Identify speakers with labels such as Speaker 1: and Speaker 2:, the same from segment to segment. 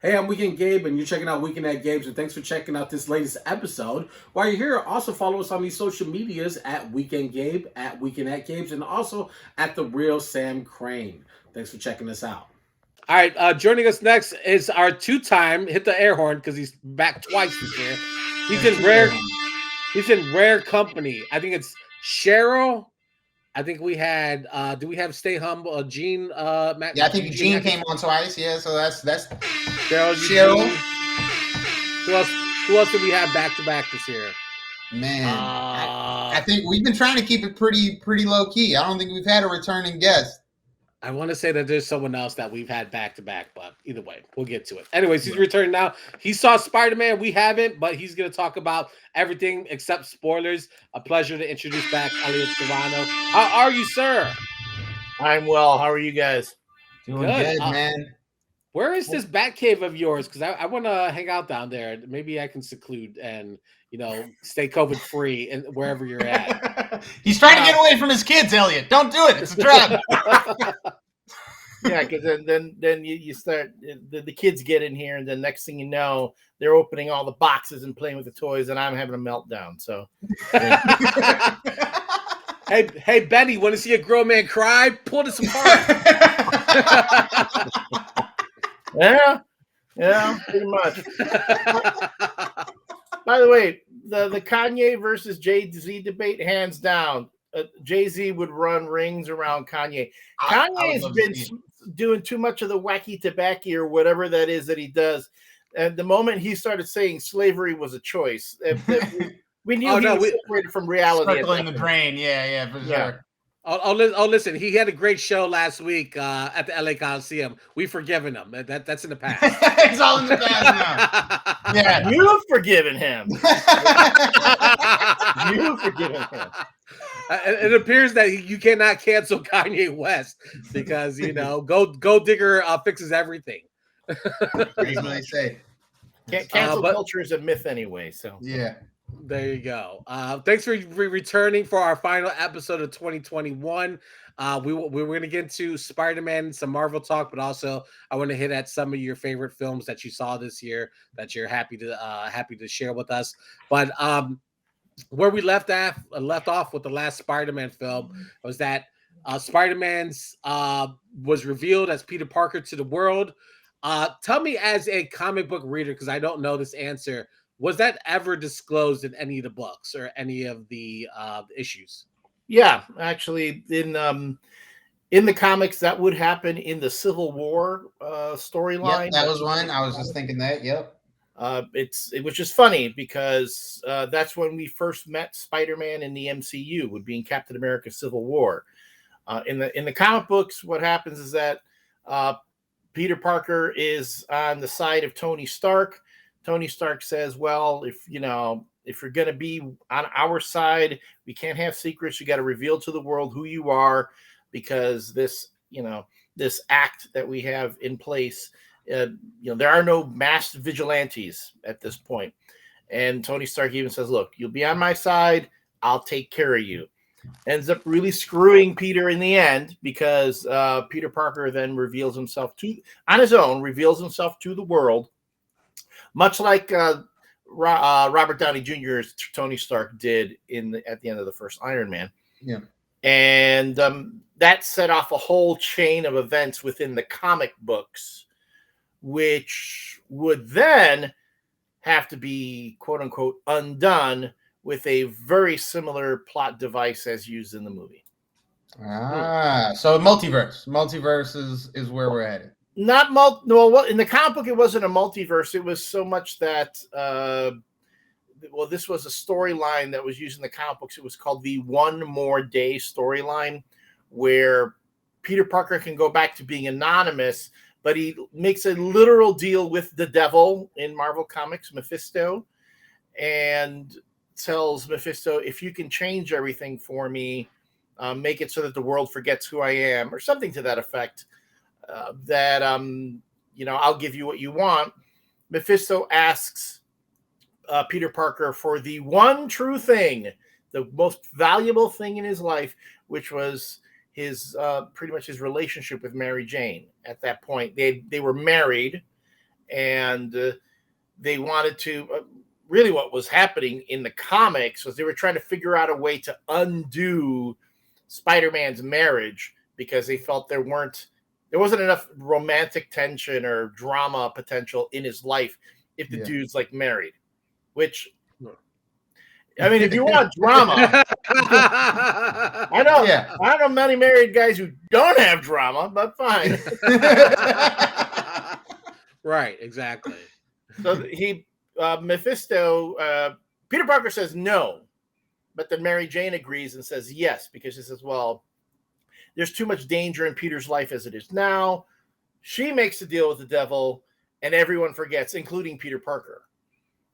Speaker 1: Hey, I'm Weekend Gabe, and you're checking out Weekend at Gabe's, and thanks for checking out this latest episode. While you're here, also follow us on these social medias at Weekend Gabe, at Weekend at Gabe's, and also at The Real Sam Crane. Thanks for checking us out.
Speaker 2: All right, joining us next is our two-time hit the air horn because he's back twice this year. He's in rare. He's in rare company. I think it's Cheryl. I think we had. Do we have Stay Humble? Gene.
Speaker 3: Yeah, I think Gene came on twice. Yeah, so that's
Speaker 2: Cheryl.
Speaker 3: Cheryl.
Speaker 2: Who else? Who else did we have back to back this year?
Speaker 3: Man, I think we've been trying to keep it pretty low key. I don't think we've had a returning guest.
Speaker 2: I want to say that there's someone else that we've had back to back, but either way, we'll get to it. Anyways, he's returning now. He saw Spider-Man. We haven't, but he's going to talk about everything except spoilers. A pleasure to introduce back Elliott Serrano. How are you, sir?
Speaker 4: I'm well. How are you guys?
Speaker 3: Doing good, man.
Speaker 2: Where is this bat cave of yours? Because I want to hang out down there. Maybe I can seclude and stay COVID free and wherever you're at.
Speaker 3: He's trying to get away from his kids, Elliot. Don't do it. It's a trap.
Speaker 4: Yeah, because then you start the kids get in here, and then next thing you know, they're opening all the boxes and playing with the toys, and I'm having a meltdown. So,
Speaker 2: yeah. hey, Benny, want to see a grown man cry? Pull this apart.
Speaker 4: Yeah, pretty much. By the way, the Kanye versus Jay-Z debate, hands down, Jay-Z would run rings around Kanye. Kanye's been doing too much of the wacky tobacco or whatever that is that he does. And the moment he started saying slavery was a choice, we knew he was separated from reality.
Speaker 3: Circling the drain, yeah, for sure.
Speaker 2: Oh, listen, he had a great show last week at the LA Coliseum. We've forgiven him. That's in the past.
Speaker 3: It's all in the past now.
Speaker 4: Yeah, you've forgiven him. You've forgiven him.
Speaker 2: It appears that you cannot cancel Kanye West because Gold Digger fixes everything.
Speaker 3: That's what they say.
Speaker 4: Cancel culture is a myth anyway. So
Speaker 3: yeah.
Speaker 2: There you go. Thanks for returning for our final episode of 2021. We were going to get into Spider-Man, some Marvel talk, but also I want to hit at some of your favorite films that you saw this year that you're happy to share with us. But where we left off with the last Spider-Man film was that Spider-Man's was revealed as Peter Parker to the world. Tell me, as a comic book reader, because I don't know this answer, was that ever disclosed in any of the books or any of the issues?
Speaker 4: Yeah, actually, in the comics, that would happen in the Civil War storyline.
Speaker 3: Yep, that was one. I was just thinking that. Yep.
Speaker 4: It was just funny because that's when we first met Spider-Man in the MCU, would be in Captain America: Civil War. In the comic books, what happens is that Peter Parker is on the side of Tony Stark. Tony Stark says, well, if you're going to be on our side, we can't have secrets. You got to reveal to the world who you are, because this act that we have in place, there are no masked vigilantes at this point. And Tony Stark even says, look, you'll be on my side. I'll take care of you. Ends up really screwing Peter in the end, because Peter Parker then reveals himself to the world. Much like Robert Downey Jr.'s Tony Stark did at the end of the first Iron Man.
Speaker 3: Yeah.
Speaker 4: And that set off a whole chain of events within the comic books, which would then have to be, quote unquote, undone with a very similar plot device as used in the movie.
Speaker 3: So multiverse is where we're headed.
Speaker 4: In the comic book, it wasn't a multiverse. It was so much that, this was a storyline that was used in the comic books. It was called the One More Day storyline, where Peter Parker can go back to being anonymous, but he makes a literal deal with the devil in Marvel Comics, Mephisto, and tells Mephisto, if you can change everything for me, make it so that the world forgets who I am, or something to that effect. I'll give you what you want. Mephisto asks Peter Parker for the one true thing, the most valuable thing in his life, which was his pretty much his relationship with Mary Jane. At that point, they were married, and they wanted to. Really, what was happening in the comics was they were trying to figure out a way to undo Spider-Man's marriage because they felt there wasn't enough romantic tension or drama potential in his life if the dude's like married. Which, I mean, if you want drama, I know many married guys who don't have drama, but fine.
Speaker 2: Right, exactly.
Speaker 4: So Mephisto, Peter Parker says no, but then Mary Jane agrees and says yes, because she says, well, there's too much danger in Peter's life as it is now. She makes a deal with the devil, and everyone forgets, including Peter Parker.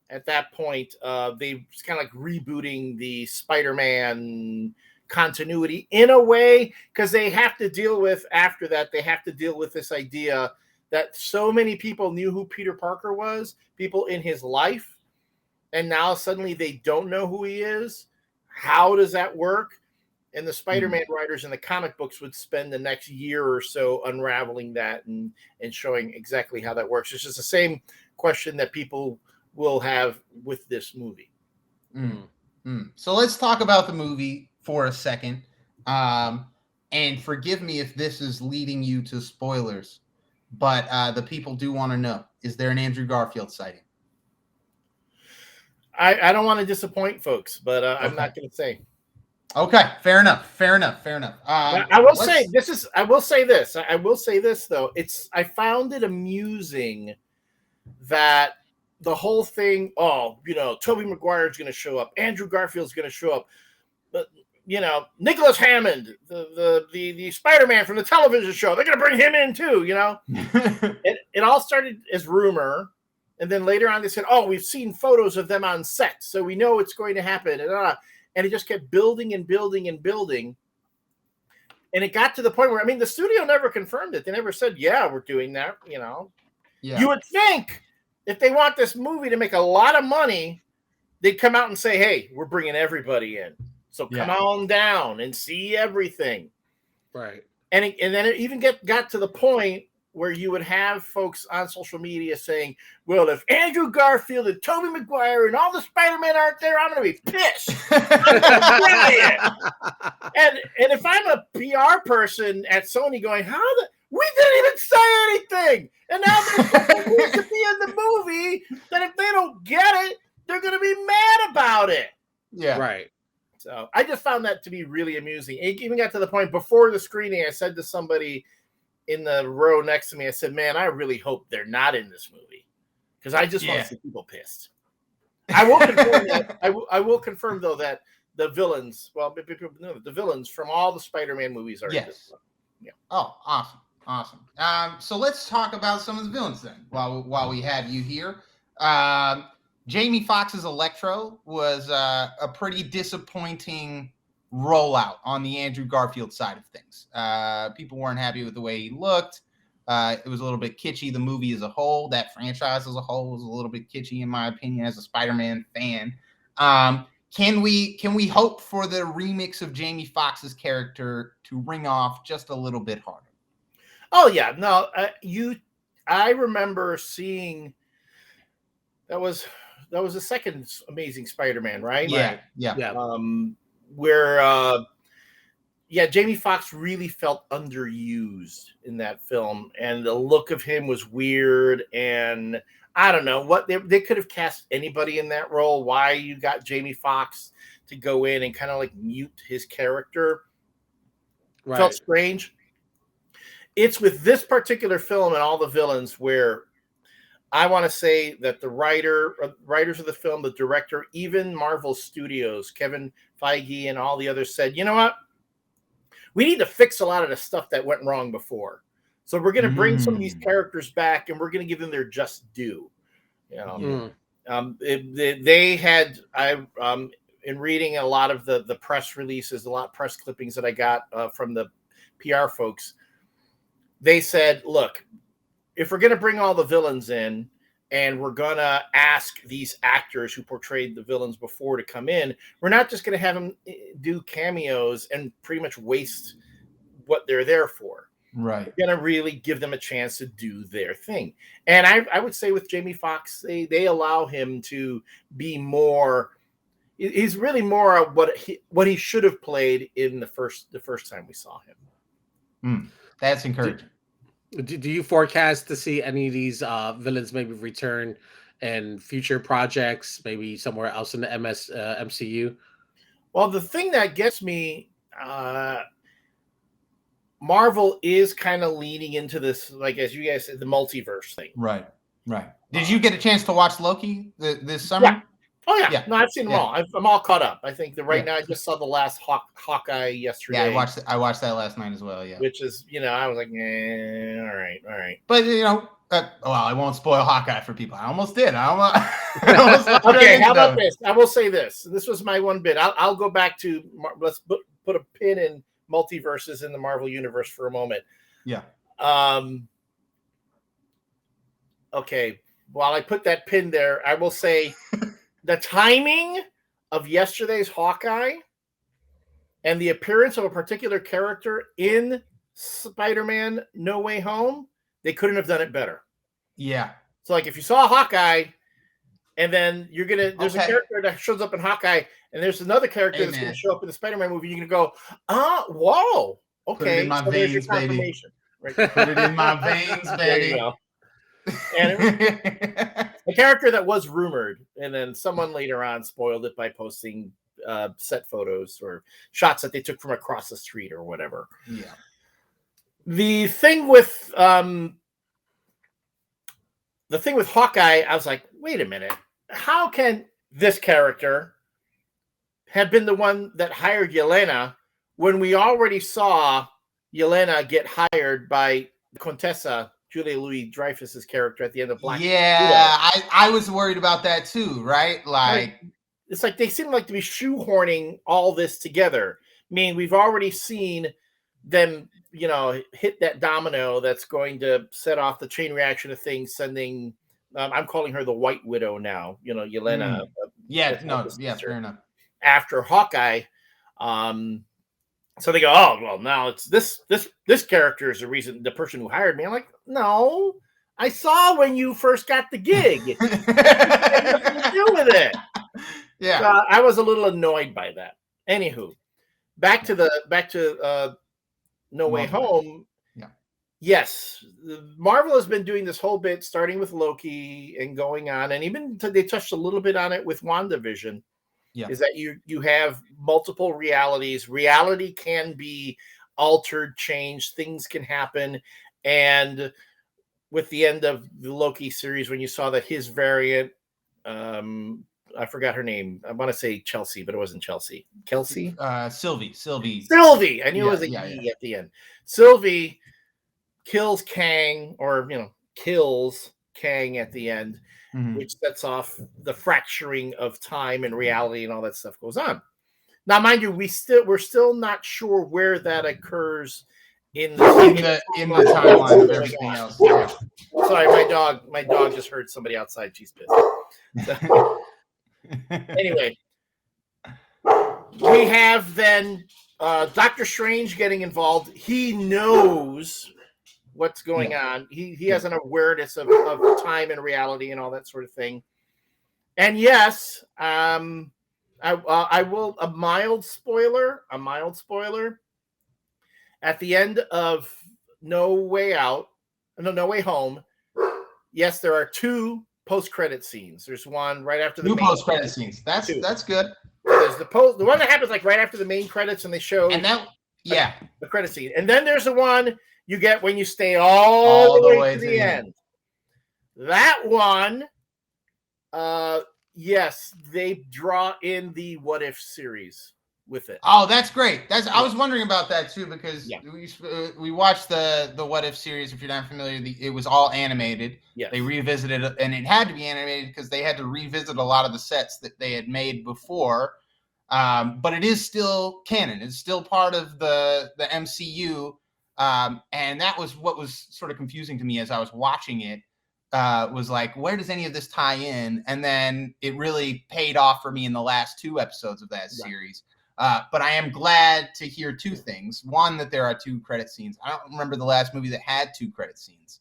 Speaker 4: At that point, they kind of like rebooting the Spider-Man continuity in a way, because they have to deal with, after that, they have to deal with this idea that so many people knew who Peter Parker was, people in his life, and now suddenly they don't know who he is. How does that work? And the Spider-Man writers in the comic books would spend the next year or so unraveling that and showing exactly how that works. It's just the same question that people will have with this movie.
Speaker 3: So let's talk about the movie for a second. And forgive me if this is leading you to spoilers, but the people do want to know, is there an Andrew Garfield sighting?
Speaker 4: I don't want to disappoint folks, but I'm not going to say.
Speaker 3: Okay, fair enough.
Speaker 4: I will say this. I will say this though. I found it amusing that the whole thing. Oh, Tobey Maguire is going to show up. Andrew Garfield's going to show up. But Nicholas Hammond, the Spider-Man from the television show, they're going to bring him in too. It all started as rumor. And then later on, they said, "Oh, we've seen photos of them on set, so we know it's going to happen." And it just kept building and building and building. And it got to the point where, the studio never confirmed it. They never said, "Yeah, we're doing that." Yeah. You would think if they want this movie to make a lot of money, they'd come out and say, "Hey, we're bringing everybody in, so come on down and see everything."
Speaker 2: Right.
Speaker 4: And then it even got to the point where you would have folks on social media saying, "Well, if Andrew Garfield and Tobey Maguire and all the Spider-Men aren't there, I'm going to be pissed." And if I'm a PR person at Sony going, we didn't even say anything, and now they need to be in the movie, that if they don't get it, they're going to be mad about it.
Speaker 3: Yeah.
Speaker 2: Right.
Speaker 4: So I just found that to be really amusing. It even got to the point before the screening, I said to somebody in the row next to me, I said, "Man, I really hope they're not in this movie, because I just want to see people pissed." I will confirm that. I will confirm though that the villains, the villains from all the Spider-Man movies are in this one. Yeah.
Speaker 3: Oh, awesome. So let's talk about some of the villains then. While we have you here, Jamie Foxx's Electro was a pretty disappointing rollout on the Andrew Garfield side of things. People weren't happy with the way he looked. It was a little bit kitschy. The movie as a whole, that franchise as a whole, was a little bit kitschy in my opinion as a Spider-Man fan. Can we hope for the remix of Jamie Foxx's character to ring off just a little bit harder?
Speaker 4: Oh yeah, no. I remember seeing that was the second Amazing Spider-Man, right?
Speaker 3: Yeah.
Speaker 4: Where Jamie Foxx really felt underused in that film, and the look of him was weird, and I don't know what they could have cast anybody in that role. Why you got Jamie Foxx to go in and kind of like mute his character? Right. Felt strange. It's with this particular film and all the villains where I want to say that the writers of the film, the director, even Marvel Studios, Kevin Feige and all the others said, "You know what? We need to fix a lot of the stuff that went wrong before. So we're going to bring some of these characters back, and we're going to give them their just due." They had, in reading a lot of the press releases, a lot of press clippings that I got from the PR folks, they said, "Look, if we're going to bring all the villains in and we're going to ask these actors who portrayed the villains before to come in, we're not just going to have them do cameos and pretty much waste what they're there for.
Speaker 1: Right.
Speaker 4: You're going to really give them a chance to do their thing. And I would say with Jamie Foxx, they allow him to be more. He's really more of what he should have played in the first time we saw him.
Speaker 3: That's encouraging.
Speaker 2: Do you forecast to see any of these villains maybe return in future projects, maybe somewhere else in the MCU?
Speaker 4: Well, the thing that gets me, Marvel is kind of leaning into this, like as you guys said, the multiverse thing.
Speaker 1: Right.
Speaker 3: Did you get a chance to watch Loki this summer?
Speaker 4: Yeah. Oh yeah.
Speaker 3: Yeah.
Speaker 4: No, I've seen them all. I'm all caught up. I think that right now I just saw the last Hawkeye yesterday.
Speaker 3: Yeah, I watched that last night as well. Yeah,
Speaker 4: which is I was like, all right.
Speaker 3: But I won't spoil Hawkeye for people. I almost did.
Speaker 4: Okay, how about this? I will say this. This was my one bit. I'll go back to let's put a pin in multiverses in the Marvel universe for a moment.
Speaker 3: Yeah.
Speaker 4: Okay. While I put that pin there, I will say the timing of yesterday's Hawkeye and the appearance of a particular character in Spider-Man No Way Home, they couldn't have done it better.
Speaker 3: Yeah.
Speaker 4: So like if you saw Hawkeye and then there's a character that shows up in Hawkeye and there's another character that's going to show up in the Spider-Man movie, you're going to go, whoa. Okay.
Speaker 3: Put it in my veins, baby.
Speaker 4: Right?
Speaker 3: Put it in my veins, baby.
Speaker 4: There you go. And a character that was rumored, and then someone later on spoiled it by posting set photos or shots that they took from across the street or whatever.
Speaker 3: Yeah.
Speaker 4: The thing with Hawkeye, I was like, wait a minute. How can this character have been the one that hired Yelena when we already saw Yelena get hired by Contessa Julia Louis-Dreyfus's character at the end of Black Widow?
Speaker 3: I was worried about that too, right? Like,
Speaker 4: it's like they seem like to be shoehorning all this together. I mean, we've already seen them, hit that domino that's going to set off the chain reaction of things, sending, I'm calling her the White Widow now, Yelena.
Speaker 3: Fair enough.
Speaker 4: After Hawkeye. So they go, oh, well, now it's this character is the person who hired me. I'm like, no, I saw when you first got the gig. Nothing to do with it.
Speaker 3: Yeah.
Speaker 4: So I was a little annoyed by that. Anywho, back to No Way Home.
Speaker 3: Yeah.
Speaker 4: Yes, Marvel has been doing this whole bit, starting with Loki and going on, and even they touched a little bit on it with WandaVision.
Speaker 3: Yeah.
Speaker 4: Is that you have multiple realities. Reality can be altered, changed, things can happen. And with the end of the Loki series, when you saw that his variant, I forgot her name. I want to say Chelsea, but it wasn't Chelsea. Kelsey?
Speaker 3: Sylvie.
Speaker 4: I knew it was a E at the end. Sylvie kills Kang, or kills Kang at the end. Mm-hmm. Which sets off the fracturing of time and reality and all that stuff goes on. Now, mind you, we're still not sure where that occurs in the
Speaker 3: timeline of everything else. Yeah.
Speaker 4: Sorry, my dog just heard somebody outside. She's pissed. So, anyway, we have then Doctor Strange getting involved. He knows what's going on. He has an awareness of time and reality and all that sort of thing. And yes, I will a mild spoiler. At the end of No Way Home. Yes, there are two post-credit scenes. There's one right after the main
Speaker 3: post-credit scenes. That's good.
Speaker 4: There's the one that happens like right after the main credits, and they show the credit scene. And then there's the one you get when you stay all the way to the end. That one, yes, they draw in the What If series with it.
Speaker 3: Oh, that's great. I was wondering about that too, because we watched the What If series. If you're not familiar, it was all animated.
Speaker 4: Yes.
Speaker 3: They revisited it, and it had to be animated because they had to revisit a lot of the sets that they had made before. But it is still canon. It's still part of the MCU. And that was what was sort of confusing to me as I was watching it, was like, where does any of this tie in? And then it really paid off for me in the last two episodes of that series. But I am glad to hear two things. One, that there are 2 credit scenes. I don't remember the last movie that had 2 credit scenes.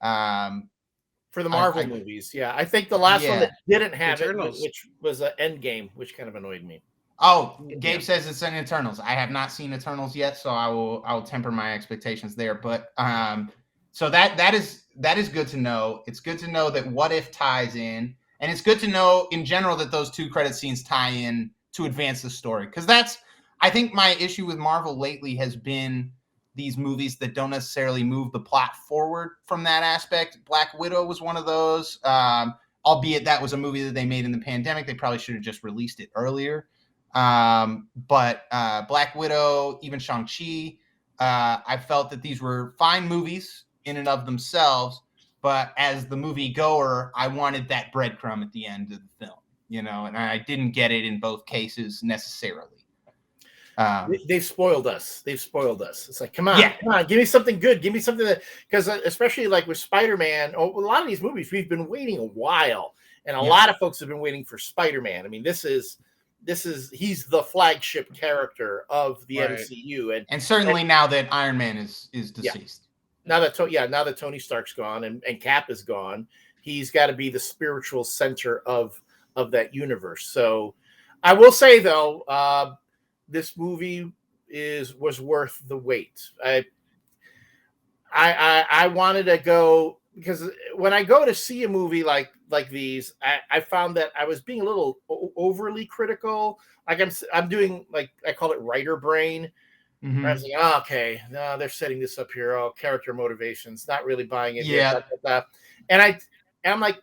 Speaker 4: For the Marvel movies, yeah. I think the last one that didn't have
Speaker 2: Eternals.
Speaker 4: it, which was Endgame, which kind of annoyed me.
Speaker 3: Oh, Gabe says it's in Eternals. I have not seen Eternals yet, so I will temper my expectations there. But so that is good to know. It's good to know that What If ties in, and it's good to know in general that those 2 credit scenes tie in to advance the story. Because I think my issue with Marvel lately has been these movies that don't necessarily move the plot forward from that aspect. Black Widow was one of those, albeit that was a movie that they made in the pandemic. They probably should have just released it earlier. But Black Widow, even Shang-Chi, I felt that these were fine movies in and of themselves, but as the movie goer, I wanted that breadcrumb at the end of the film, and I didn't get it in both cases necessarily.
Speaker 4: They've spoiled us. It's like, come on, give me something good. Give me something that, because especially like with Spider-Man, a lot of these movies, we've been waiting a while, and a lot of folks have been waiting for Spider-Man. I mean, he's the flagship character of the MCU, and certainly
Speaker 3: now that Iron Man is deceased.
Speaker 4: Now that Tony Stark's gone and Cap is gone, he's got to be the spiritual center of that universe. So I will say though, this movie was worth the wait. I wanted to go, because when I go to see a movie like these, I found that I was being a little overly critical. Like I'm doing, like, I call it writer brain. Mm-hmm. I was like, oh, okay, no, they're setting this up here. Oh, character motivations, not really buying it.
Speaker 3: Yeah.
Speaker 4: And I'm like,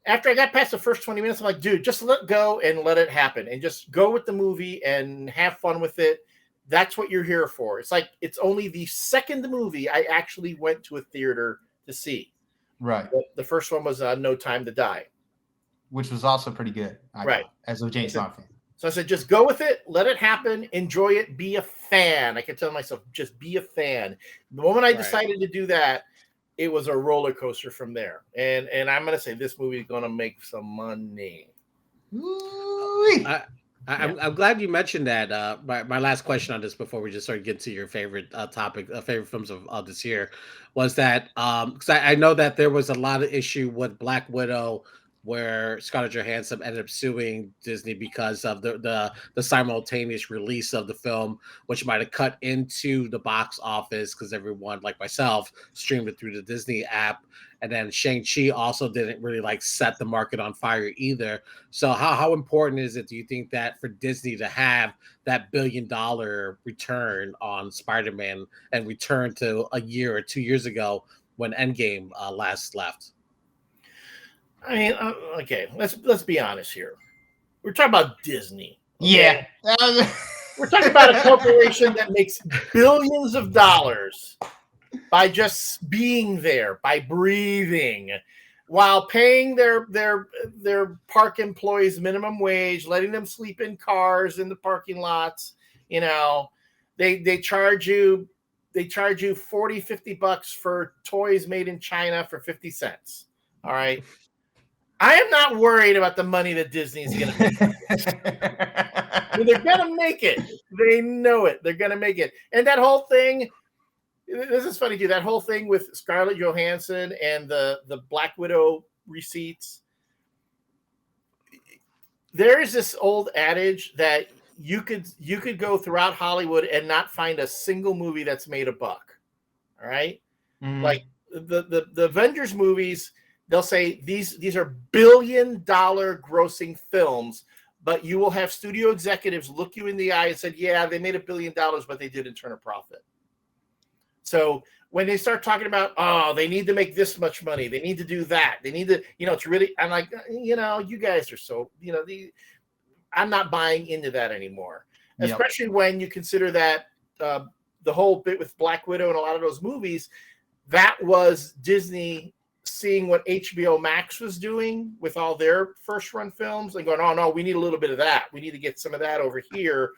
Speaker 4: after I got past the first 20 minutes, I'm like, dude, just let go and let it happen, and just go with the movie and have fun with it. That's what you're here for. It's like, it's only the second movie I actually went to a theater to see.
Speaker 3: Right.
Speaker 4: The first one was No Time to Die,
Speaker 3: which was also pretty good. I thought, as a James Bond fan.
Speaker 4: So I said, just go with it, let it happen, enjoy it, be a fan. I can tell myself, just be a fan. The moment I decided to do that, it was a roller coaster from there. And I'm going to say this movie is going to make some money.
Speaker 2: I'm glad you mentioned that. My last question on this before we just start getting to your favorite topic, favorite films of this year, was that because I know that there was a lot of issue with Black Widow, where Scarlett Johansson ended up suing Disney because of the simultaneous release of the film, which might have cut into the box office because everyone, like myself, streamed it through the Disney app. And then Shang-Chi also didn't really like set the market on fire either. So how important is it, do you think, that for Disney to have that $1 billion return on Spider-Man and return to a year or 2 years ago when Endgame last left?
Speaker 4: I mean, okay, let's be honest here. We're talking about Disney.
Speaker 3: Okay?
Speaker 4: Yeah. We're talking about a corporation that makes billions of dollars by just being there, by breathing, while paying their park employees minimum wage, letting them sleep in cars in the parking lots. They charge you $40-$50 for toys made in China for 50 cents. All right. I am not worried about the money that Disney is going to make. They're going to make it. They know it. They're going to make it. And that whole thing, this is funny too, that whole thing with Scarlett Johansson and the Black Widow receipts. There is this old adage that you could go throughout Hollywood and not find a single movie that's made a buck. All right? Mm-hmm. Like the Avengers movies, they'll say these are $1 billion grossing films, but you will have studio executives look you in the eye and said, yeah, they made $1 billion, but they didn't turn a profit. So when they start talking about, oh, they need to make this much money, they need to do that, they need to, it's really, I'm like, you guys are so, I'm not buying into that anymore. Yep. Especially when you consider that the whole bit with Black Widow and a lot of those movies, that was Disney seeing what HBO Max was doing with all their first run films and going, oh no, we need a little bit of that. We need to get some of that over here.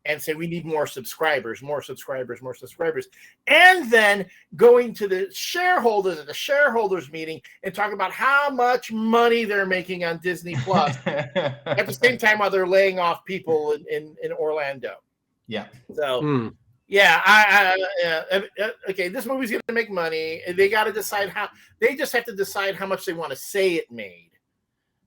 Speaker 4: and say we need more subscribers, and then going to the shareholders at the shareholders meeting and talking about how much money they're making on Disney Plus at the same time while they're laying off people in Orlando.
Speaker 3: Yeah.
Speaker 4: So okay, this movie's going to make money. They got to decide how. They just have to decide how much they want to say it made,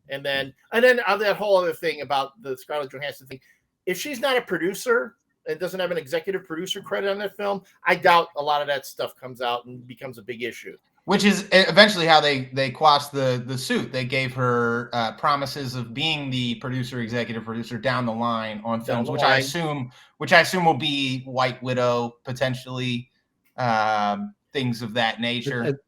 Speaker 4: and then that whole other thing about the Scarlett Johansson thing. If she's not a producer and doesn't have an executive producer credit on that film, I doubt a lot of that stuff comes out and becomes a big issue.
Speaker 3: Which is eventually how they quashed the suit. They gave her promises of being the executive producer down the line on films, which I assume will be White Widow, potentially, things of that nature.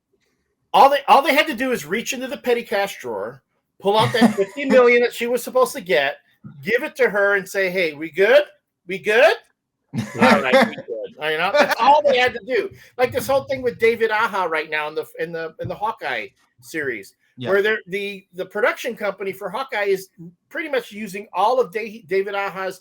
Speaker 4: All they had to do is reach into the petty cash drawer, pull out that $50 million that she was supposed to get, give it to her, and say, "Hey, we good? We good? All right, we good." You know, that's all they had to do. Like this whole thing with David Aja right now in the Hawkeye series, where the production company for Hawkeye is pretty much using all of David Aja's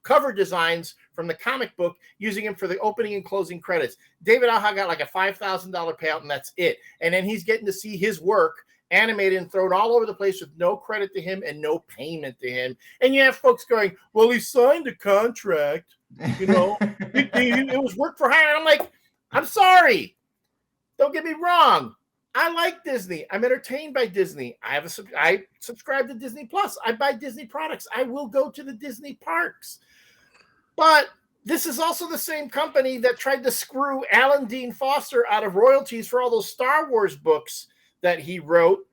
Speaker 4: cover designs from the comic book, using him for the opening and closing credits. David Aja got like a $5,000 payout, and that's it. And then he's getting to see his work animated and thrown all over the place with no credit to him and no payment to him. And you have folks going, "Well, he signed a contract. You know, it was work for hire." I'm like, I'm sorry. Don't get me wrong. I like Disney. I'm entertained by Disney. I subscribe to Disney Plus. I buy Disney products. I will go to the Disney parks. But this is also the same company that tried to screw Alan Dean Foster out of royalties for all those Star Wars books that he wrote,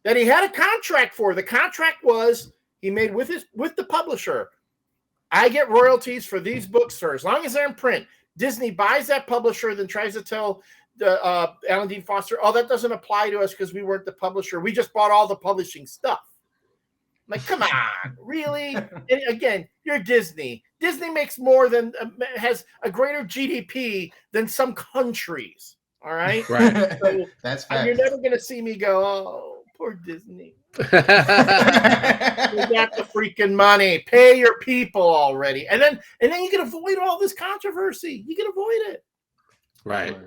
Speaker 4: that he had a contract for. The contract was he made with the publisher. I get royalties for these books for as long as they're in print. Disney buys that publisher, then tries to tell Alan Dean Foster, "Oh, that doesn't apply to us because we weren't the publisher. We just bought all the publishing stuff." I'm like, come on, really? And again, you're Disney. Disney makes more than has a greater GDP than some countries. All right,
Speaker 2: right.
Speaker 4: So
Speaker 3: that's fact.
Speaker 4: You're never going to see me go, "Oh, poor Disney." You got the freaking money. Pay your people already, and then you can avoid all this controversy. You can avoid it.
Speaker 2: Right.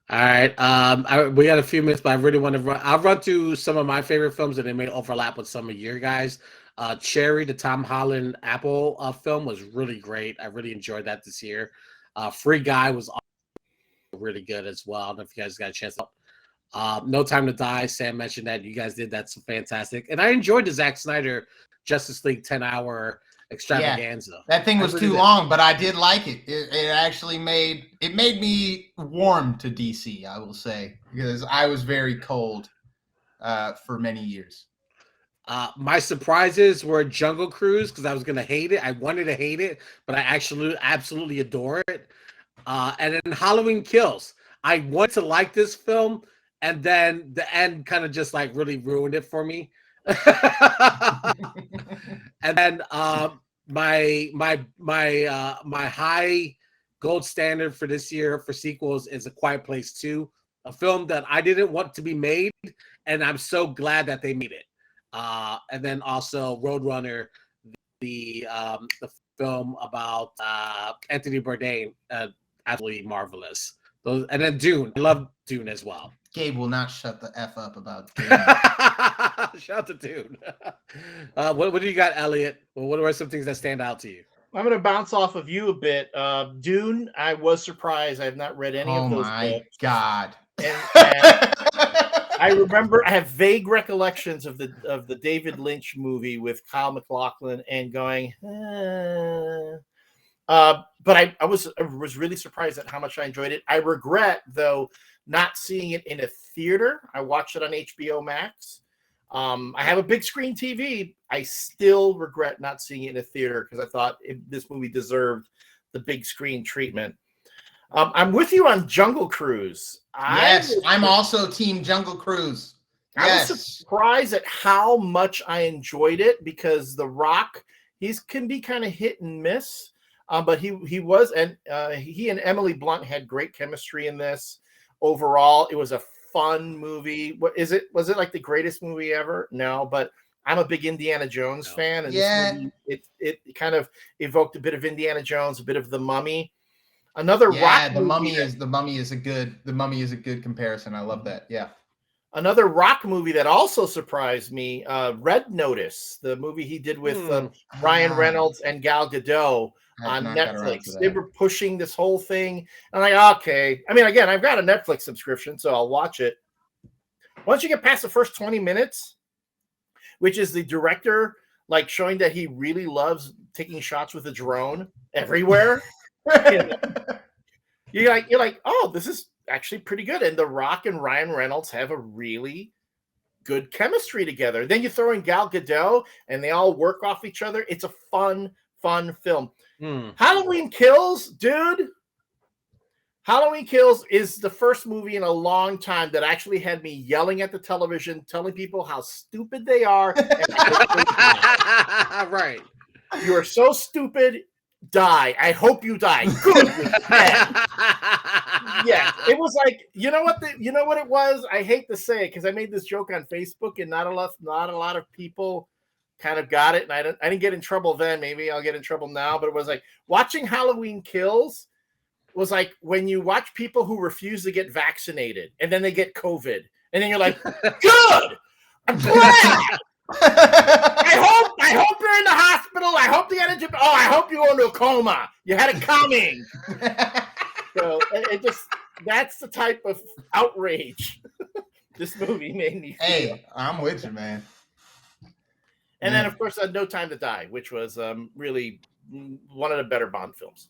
Speaker 2: All right. We got a few minutes, but I really want to run. I'll run through some of my favorite films, and they may overlap with some of your guys. Cherry, the Tom Holland Apple film, was really great. I really enjoyed that this year. Free Guy was really good as well. I don't know if you guys got a chance to. No Time to Die. Sam mentioned that. You guys did that. So fantastic. And I enjoyed the Zack Snyder Justice League 10-hour extravaganza.
Speaker 3: Yeah, that thing was too long, but I did like it. It actually made me warm to DC, I will say, because I was very cold for many years.
Speaker 2: My surprises were Jungle Cruise, because I was going to hate it. I wanted to hate it, but I actually absolutely adore it. And then Halloween Kills. I wanted to like this film, and then the end kind of just like really ruined it for me. And then my high gold standard for this year for sequels is A Quiet Place 2, a film that I didn't want to be made, and I'm so glad that they made it. And then also Roadrunner, the film about Anthony Bourdain, absolutely marvelous. And then Dune. I love Dune as well.
Speaker 3: Gabe will not shut the F up about Dune.
Speaker 2: Shout out to Dune. What do you got, Elliot? Well, what are some things that stand out to you?
Speaker 4: I'm going to bounce off of you a bit. Dune, I was surprised. I have not read any of those books.
Speaker 3: Oh, my God.
Speaker 4: And I remember, I have vague recollections of the David Lynch movie with Kyle MacLachlan and going, but I was really surprised at how much I enjoyed it. I regret, though, not seeing it in a theater. I watched it on HBO Max. I have a big screen TV. I still regret not seeing it in a theater because I thought this movie deserved the big screen treatment. I'm with you on Jungle Cruise.
Speaker 3: Yes, I'm also Team Jungle Cruise. Yes.
Speaker 4: I was surprised at how much I enjoyed it because The Rock, he can be kind of hit and miss. But he was, and he and Emily Blunt had great chemistry in this. Overall, it was a fun movie. Was it like the greatest movie ever? No, but I'm a big Indiana Jones fan, and
Speaker 3: Yeah.
Speaker 4: this movie, it kind of evoked a bit of Indiana Jones, a bit of The Mummy. Another rock
Speaker 3: the
Speaker 4: movie
Speaker 3: mummy is a good comparison. I love that. Yeah.
Speaker 4: Another rock movie that also surprised me, Red Notice, the movie he did with Ryan Reynolds and Gal Gadot on Netflix. They were pushing this whole thing. I'm like, okay. I mean, again, I've got a Netflix subscription, so I'll watch it. Once you get past the first 20 minutes, which is the director like showing that he really loves taking shots with a drone everywhere, you're like, oh, this is actually pretty good. And The Rock and Ryan Reynolds have a really good chemistry together. Then you throw in Gal Gadot and they all work off each other. It's a fun film. Halloween Kills, dude. Halloween Kills is the first movie in a long time that actually had me yelling at the television, telling people how stupid they are.
Speaker 2: Right.
Speaker 4: You are so stupid. Die. I hope you die. Good. Yeah. It was like, you know what it was? I hate to say it because I made this joke on Facebook and not a lot of people kind of got it. And I didn't get in trouble then. Maybe I'll get in trouble now. But it was like watching Halloween Kills was like when you watch people who refuse to get vaccinated and then they get COVID. And then you're like, good. I'm glad. I hope you're in the hospital. I hope they get into. Oh, I hope you go into a coma. You had it coming. So that's the type of outrage this movie made me feel.
Speaker 3: Hey, I'm with you, man.
Speaker 4: And then, of course, No Time to Die, which was really one of the better Bond films.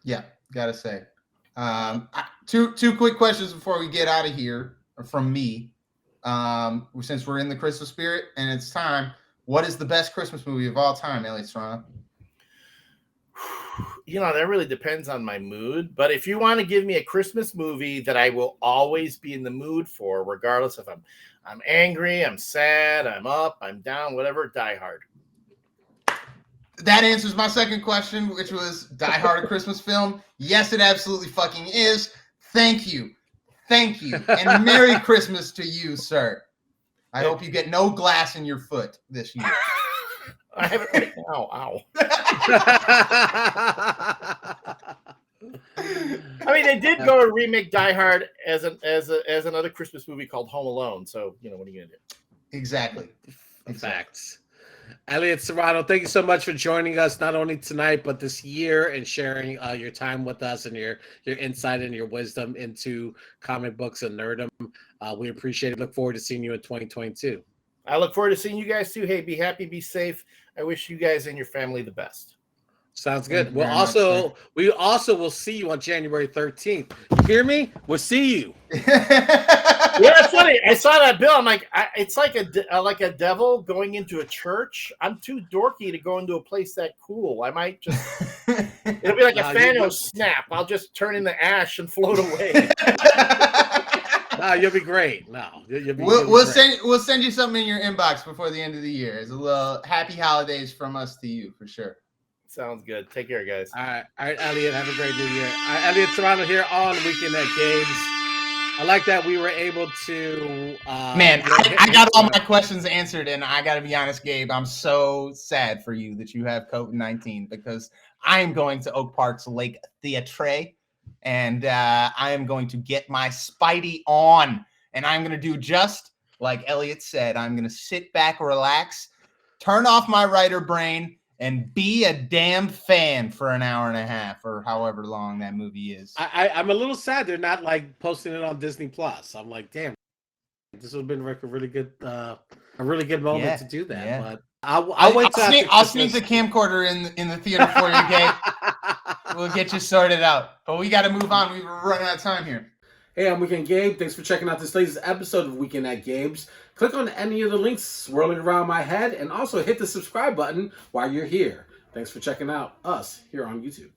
Speaker 3: Yeah, gotta say. Two quick questions before we get out of here from me. Since we're in the Christmas spirit and it's time, what is the best Christmas movie of all time, Elliott Serrano?
Speaker 4: That really depends on my mood. But if you want to give me a Christmas movie that I will always be in the mood for, regardless if I'm angry, I'm sad, I'm up, I'm down, whatever, Die Hard.
Speaker 3: That answers my second question, which was Die Hard a Christmas film? Yes, it absolutely fucking is. Thank you. And Merry Christmas to you, sir. I hope you get no glass in your foot this year.
Speaker 4: I have it right now. Ow. I mean, they did go and remake Die Hard as another Christmas movie called Home Alone. So, what are you going to do?
Speaker 3: Exactly.
Speaker 2: Facts. Elliott Serrano, thank you so much for joining us, not only tonight, but this year, and sharing your time with us and your insight and your wisdom into comic books and nerdom. We appreciate it. Look forward to seeing you in 2022.
Speaker 4: I look forward to seeing you guys too. Hey, be happy, be safe. I wish you guys and your family the best.
Speaker 2: Sounds good. We also will see you on January 13th. You hear me? We'll see you.
Speaker 4: Yeah, that's funny. I saw that bill. I'm like, it's like a devil going into a church. I'm too dorky to go into a place that cool. I might just. It'll be like a Thanos snap. I'll just turn into ash and float away.
Speaker 2: No, you'll be great. No,
Speaker 3: we'll send you something in your inbox before the end of the year. It's a little happy holidays from us to you for sure.
Speaker 4: Sounds good. Take care, guys.
Speaker 2: All right, Elliott. Have a great new year. Elliott Serrano here on Weekend at Gabe's. I like that we were able to.
Speaker 3: Man, I got all my questions answered, and I got to be honest, Gabe. I'm so sad for you that you have COVID-19 because I am going to Oak Park's Lake Theatre, and I am going to get my Spidey on, and I'm going to do just like Elliott said. I'm going to sit back, relax, turn off my writer brain, and be a damn fan for an hour and a half or however long that movie is.
Speaker 2: I'm a little sad they're not like posting it on Disney Plus. I'm like, damn, this would have been like a really good moment to do that. Yeah. But
Speaker 3: I'll sneak the camcorder in the theater for you, Gabe. We'll get you sorted out. But we got to move on. We're running out of time here.
Speaker 1: Hey, I'm Weekend Gabe. Thanks for checking out this latest episode of Weekend at Gabe's. Click on any of the links swirling around my head and also hit the subscribe button while you're here. Thanks for checking out us here on YouTube.